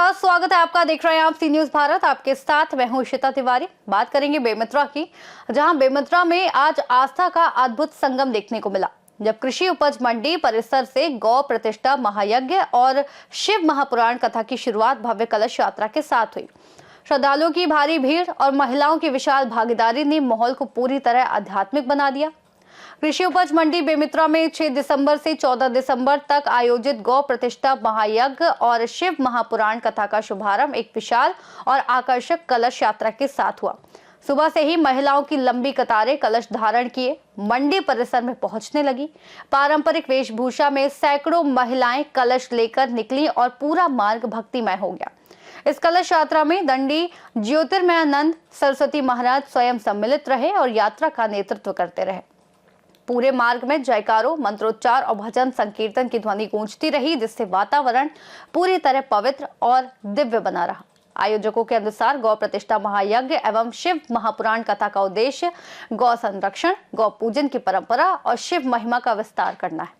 नमस्कार, स्वागत है आपका। देख रहे हैं आप सी न्यूज भारत। आपके साथ मैं हूं इशिता तिवारी। बात करेंगे बेमेतरा की, जहां बेमेतरा में आज आस्था का अद्भुत संगम देखने को मिला, जब कृषि उपज मंडी परिसर से गौ प्रतिष्ठा महायज्ञ और शिव महापुराण कथा की शुरुआत भव्य कलश यात्रा के साथ हुई। श्रद्धालुओं की भारी भीड़ और महिलाओं की विशाल भागीदारी ने माहौल को पूरी तरह आध्यात्मिक बना दिया। कृषि उपज मंडी बेमेतरा में 6 दिसंबर से 14 दिसंबर तक आयोजित गौ प्रतिष्ठा महायज्ञ और शिव महापुराण कथा का शुभारंभ एक विशाल और आकर्षक कलश यात्रा के साथ हुआ। सुबह से ही महिलाओं की लंबी कतारें कलश धारण किए मंडी परिसर में पहुंचने लगी। पारंपरिक वेशभूषा में सैकड़ों महिलाएं कलश लेकर निकली और पूरा मार्ग भक्तिमय हो गया। इस कलश यात्रा में दंडी ज्योतिर्मयानंद सरस्वती महाराज स्वयं सम्मिलित रहे और यात्रा का नेतृत्व करते रहे। पूरे मार्ग में जयकारों, मंत्रोच्चार और भजन संकीर्तन की ध्वनि गूंजती रही, जिससे वातावरण पूरी तरह पवित्र और दिव्य बना रहा। आयोजकों के अनुसार गौ प्रतिष्ठा महायज्ञ एवं शिव महापुराण कथा का उद्देश्य गौ संरक्षण, गौ पूजन की परंपरा और शिव महिमा का विस्तार करना है।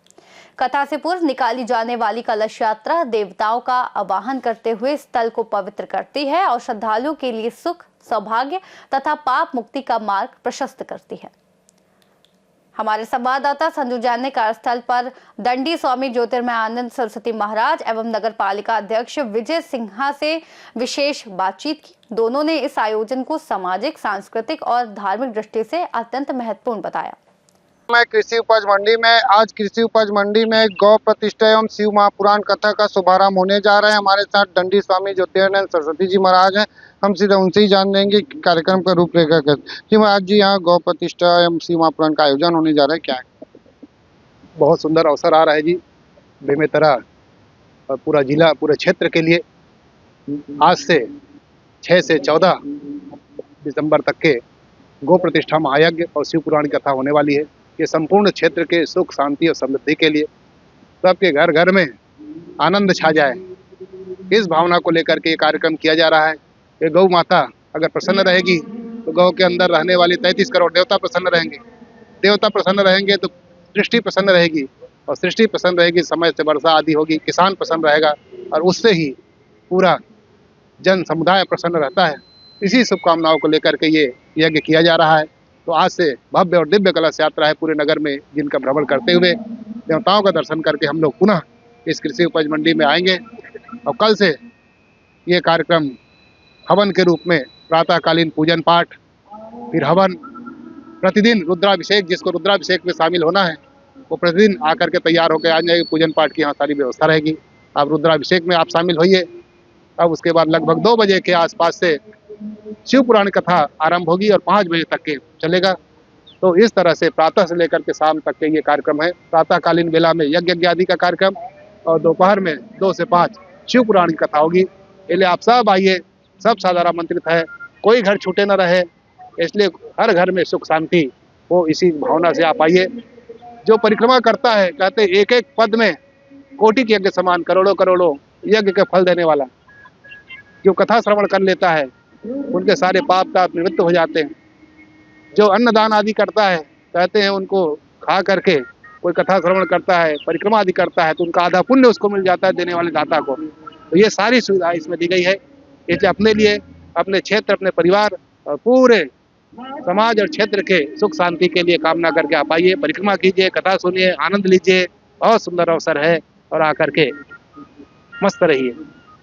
कथा से पूर्व निकाली जाने वाली कलश यात्रा देवताओं का आवाहन करते हुए स्थल को पवित्र करती है और श्रद्धालुओं के लिए सुख, सौभाग्य तथा पाप मुक्ति का मार्ग प्रशस्त करती है। हमारे संवाददाता संजू जैन ने कार्यस्थल पर दंडी स्वामी ज्योतिर्मयानंद सरस्वती महाराज एवं नगर पालिका अध्यक्ष विजय सिन्हा से विशेष बातचीत की। दोनों ने इस आयोजन को सामाजिक, सांस्कृतिक और धार्मिक दृष्टि से अत्यंत महत्वपूर्ण बताया। मैं कृषि उपज मंडी में आज कृषि उपज मंडी में गौ प्रतिष्ठा एवं शिव महापुराण कथा का शुभारंभ होने जा रहा है। हमारे साथ दंडी स्वामी ज्योतिर्मयानंद सरस्वती जी महाराज हैं। हम सीधे उनसे ही जान लेंगे कार्यक्रम का रूपरेखा जी महाराज जी, यहाँ गौ प्रतिष्ठा एवं शिव महापुराण का आयोजन होने जा रहा है, क्या है? बहुत सुंदर अवसर आ रहा है जी बेमेतरा और पूरा जिला, पूरे क्षेत्र के लिए। आज से 6 से 14 दिसंबर तक के गौ प्रतिष्ठा महायज्ञ और शिव पुराण की कथा होने वाली है। ये संपूर्ण क्षेत्र के सुख, शांति और समृद्धि के लिए, सबके घर घर में आनंद छा जाए, इस भावना को लेकर के ये कार्यक्रम किया जा रहा है। ये गौ माता अगर प्रसन्न रहेगी तो गौ के अंदर रहने वाले 33 करोड़ देवता प्रसन्न रहेंगे। देवता प्रसन्न रहेंगे तो सृष्टि प्रसन्न रहेगी, और सृष्टि प्रसन्न रहेगी, समय से वर्षा आदि होगी, किसान प्रसन्न रहेगा और उससे ही पूरा जन समुदाय प्रसन्न रहता है। इसी शुभकामनाओं को लेकर के ये यज्ञ किया जा रहा है। तो आज से भव्य और दिव्य कलश यात्रा है पूरे नगर में, जिनका भ्रमण करते हुए देवताओं का दर्शन करके हम लोग पुनः इस कृषि उपज मंडी में आएंगे। और कल से ये कार्यक्रम हवन के रूप में प्रातःकालीन पूजन पाठ, फिर हवन, प्रतिदिन रुद्राभिषेक, जिसको रुद्राभिषेक में शामिल होना है वो प्रतिदिन आकर के तैयार होकर आ जाएगी। पूजन पाठ की यहाँ सारी व्यवस्था रहेगी। आप रुद्राभिषेक में आप शामिल होइए। अब उसके बाद लगभग 2 बजे के आसपास से शिव पुराण कथा आरंभ होगी और 5 बजे तक के चलेगा। तो इस तरह से प्रातः से लेकर के शाम तक के ये कार्यक्रम है। प्रातःकालीन बेला में यज्ञ आदि का कार्यक्रम और दोपहर में 2 से 5 शिव पुराण की कथा होगी। इसलिए आप सब आइए, सब साधारण आमंत्रित है, कोई घर छूटे न रहे। इसलिए हर घर में सुख शांति हो, इसी भावना से आप आइए। जो परिक्रमा करता है, कहते एक एक पद में कोटि के यज्ञ समान, करोड़ों करोड़ों यज्ञ के फल देने वाला। जो कथा श्रवण कर लेता है उनके सारे पाप ताप निवृत्त हो जाते हैं। जो अन्नदान आदि करता है, कहते हैं उनको खा करके कोई कथा श्रवण करता है, परिक्रमा आदि करता है, तो उनका आधा पुण्य उसको मिल जाता है देने वाले दाता को। तो ये सारी सुविधा इसमें दी गई है। इसलिए अपने लिए, अपने क्षेत्र, अपने परिवार और पूरे समाज और क्षेत्र के सुख शांति के लिए कामना करके आप आइए, परिक्रमा कीजिए, कथा सुनिए, आनंद लीजिए। बहुत सुंदर अवसर है और आकर के मस्त रहिए।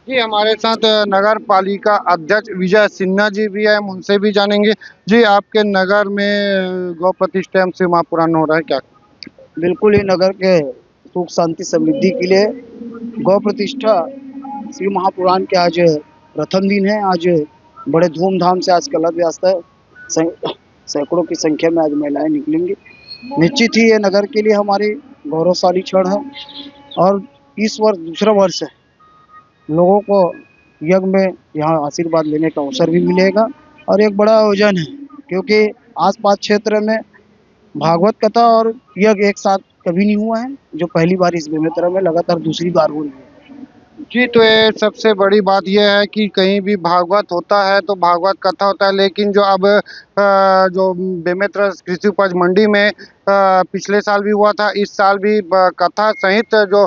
जी, हमारे साथ नगर पालिका अध्यक्ष विजय सिन्हा जी भी है, हम उनसे भी जानेंगे। जी, आपके नगर में गौ प्रतिष्ठा एवं शिव महापुराण हो रहा है, क्या? बिल्कुल ही नगर के सुख शांति समृद्धि के लिए गौ प्रतिष्ठा शिव महापुराण के आज प्रथम दिन है। आज बड़े धूमधाम से आज कलश यात्रा है। सैकड़ों की संख्या में आज महिलाएं निकलेंगी। निश्चित ही ये नगर के लिए हमारी गौरवशाली क्षण है और इस वर्ष दूसरा वर्ष है। लोगों को यज्ञ में यहाँ आशीर्वाद लेने का अवसर भी मिलेगा और एक बड़ा आयोजन है, क्योंकि आसपास क्षेत्र में भागवत कथा और यज्ञ एक साथ कभी नहीं हुआ है, जो पहली बार इस बेमेतरा में लगातार दूसरी बार हुई है। जी, तो ये सबसे बड़ी बात यह है कि कहीं भी भागवत होता है तो भागवत कथा होता है, लेकिन जो अब जो बेमेतरा कृषि उपज मंडी में पिछले साल भी हुआ था, इस साल भी कथा सहित जो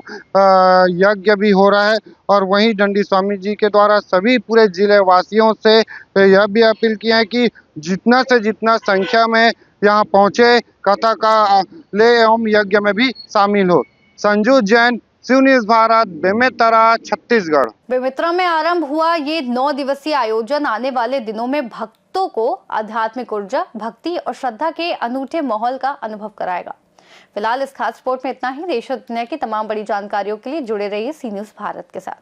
यज्ञ भी हो रहा है। और वहीं दंडी स्वामी जी के द्वारा सभी पूरे जिले वासियों से यह भी अपील किया है कि जितना से जितना संख्या में यहाँ पहुँचे, कथा का ले एवं यज्ञ में भी शामिल हो। संजू जैन, शिव न्यूज़ भारत, बेमेतरा, छत्तीसगढ़। बेमेतरा में आरंभ हुआ ये 9 दिवसीय आयोजन आने वाले दिनों में भक्तों को आध्यात्मिक ऊर्जा, भक्ति और श्रद्धा के अनूठे माहौल का अनुभव कराएगा। फिलहाल इस खास रिपोर्ट में इतना ही। देश और दुनिया की तमाम बड़ी जानकारियों के लिए जुड़े रहिए सी न्यूज़ भारत के साथ।